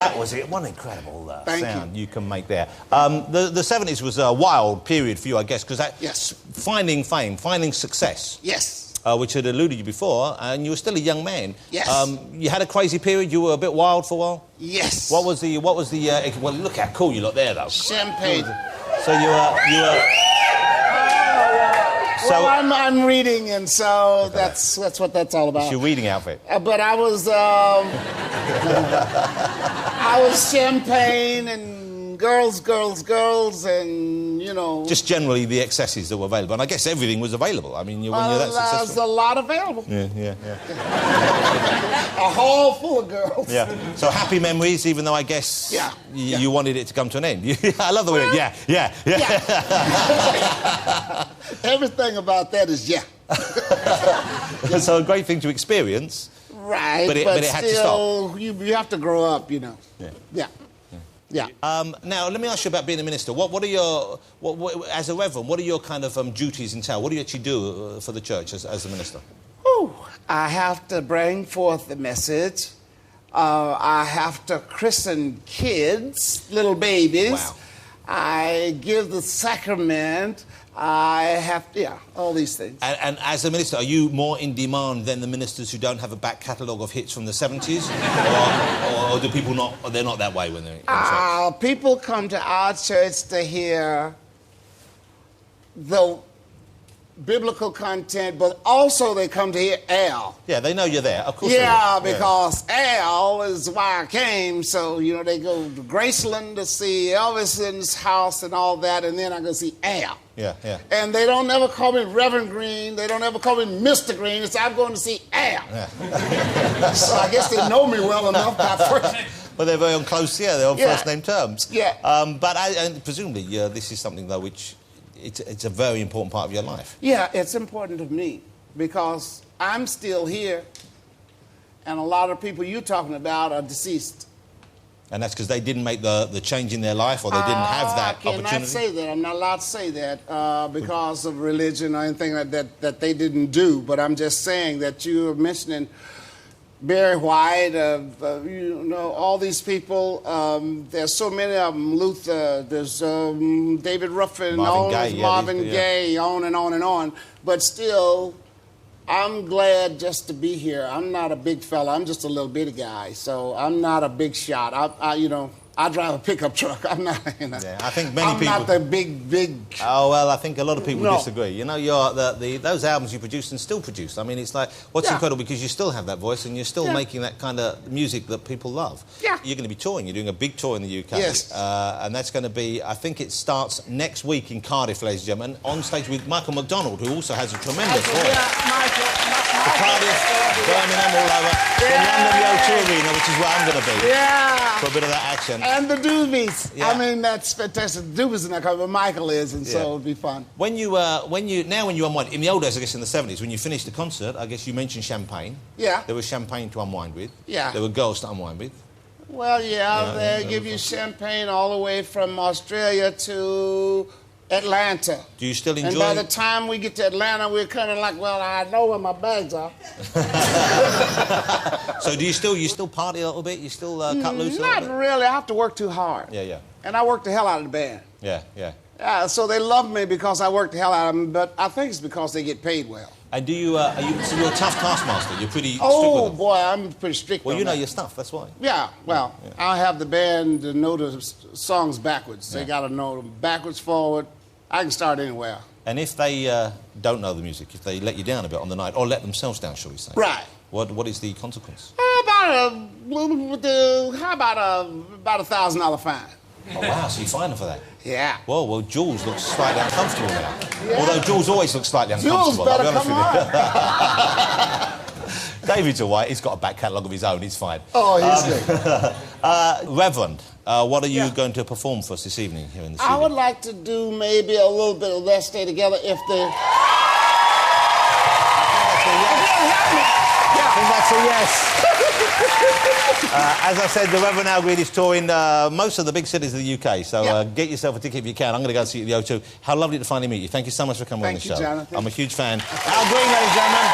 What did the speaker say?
That was it. What an incredible sound you can make there. The 70s was a wild period for you, I guess, because that... Yes. Finding fame, finding success. Yes. Which had eluded you before, and you were still a young man. Yes. You had a crazy period. You were a bit wild for a while. Yes. What was the? Well, look how cool you look there, though. Champagne. So you were. Well, I'm reading, and so that's what that's all about. It's your reading outfit. But I was champagne and girls, and you know. Just generally the excesses that were available, and I guess everything was available. I mean, when you're that successful. There's a lot available. Yeah. A hall full of girls. Yeah. So happy memories, even though I guess you wanted it to come to an end. I love the way. Yeah. Everything about that is So a great thing to experience. Right, but it had to stop. You have to grow up, you know. Yeah. Now, let me ask you about being a minister. What are your... as a reverend, what are your kind of duties entail? What do you actually do for the church as a minister? I have to bring forth the message. I have to christen kids, little babies. Wow. I give the sacrament. I have to, all these things. And as a minister, are you more in demand than the ministers who don't have a back catalogue of hits from the 70s? or do people not... Or they're not that way when they're in church? People come to our church to hear the biblical content, but also they come to hear Al. Yeah, they know you're there. Of course because Al is why I came. So, you know, they go to Graceland to see Elvis's house and all that, and then I go see Al. Yeah. And they don't ever call me Reverend Green. They don't ever call me Mr. Green. It's I'm going to see Al. Yeah. So I guess they know me well enough by first. Well, they're very on close, they're on first-name terms. Yeah. But presumably, this is something, though, which... It's a very important part of your life. Yeah, it's important to me because I'm still here and a lot of people you're talking about are deceased. And that's because they didn't make the change in their life or they didn't have that opportunity? I cannot say that. I'm not allowed to say that because of religion or anything like that they didn't do. But I'm just saying that you were mentioning Barry White, you know, all these people. There's so many of them. Luther, there's David Ruffin, Marvin Gaye, on and on and on. But still, I'm glad just to be here. I'm not a big fella. I'm just a little bitty guy. So I'm not a big shot. I drive a pickup truck. I'm not, you know. Yeah, I think many people... I'm not the big... Oh, well, I think a lot of people disagree. You know, those albums you produced and still produce. I mean, it's like, what's incredible, because you still have that voice and you're still making that kind of music that people love. Yeah. You're going to be touring. You're doing a big tour in the UK. Yes. And that's going to be, I think it starts next week in Cardiff, ladies and gentlemen, on stage with Michael McDonald, who also has a tremendous voice. Yeah, Michael. Cardiff, Birmingham, all over. The London O2 Arena, which is where I'm going to be. Yeah. For a bit of that action. And the Doobies. Yeah. I mean, that's fantastic. The Doobies are not coming, but Michael is, and so it'll be fun. When you unwind, in the old days, I guess in the 70s, when you finished the concert, I guess you mentioned champagne. Yeah. There was champagne to unwind with. Yeah. There were girls to unwind with. Well, they give you champagne all the way from Australia to Atlanta. Do you still enjoy And by the time we get to Atlanta, we're kind of like, well, I know where my bags are. So do you still party a little bit? You still cut loose a little bit? Not really. I have to work too hard. Yeah. And I work the hell out of the band. Yeah. So they love me because I work the hell out of them, but I think it's because they get paid well. And do you, so you're a tough taskmaster? You're pretty strict Oh, with them? boy, I'm pretty strict Well, on you know that. your stuff, that's why. Yeah, well, I have the band to know the songs backwards. They got to know them backwards, forward. I can start anywhere. And if they don't know the music, if they let you down a bit on the night, or let themselves down, shall we say? Right. What is the consequence? About $1,000 fine. Oh, wow, so you fine them for that? Yeah. Well, Jules looks slightly uncomfortable now. Yeah. Although Jules always looks slightly uncomfortable. Jules better come on. David's all right. He's got a back catalogue of his own. He's fine. Oh, he's good. Reverend, what are you going to perform for us this evening here in the studio? I would like to do maybe a little bit of Let's Stay Together if the... I think that's a yes. As I said, the Reverend Al Green is touring most of the big cities of the UK, so get yourself a ticket if you can. I'm going to go and see you at the O2. How lovely to finally meet you. Thank you so much for coming on the show. Thank you, Jonathan. I'm a huge fan. Al Green, ladies and gentlemen.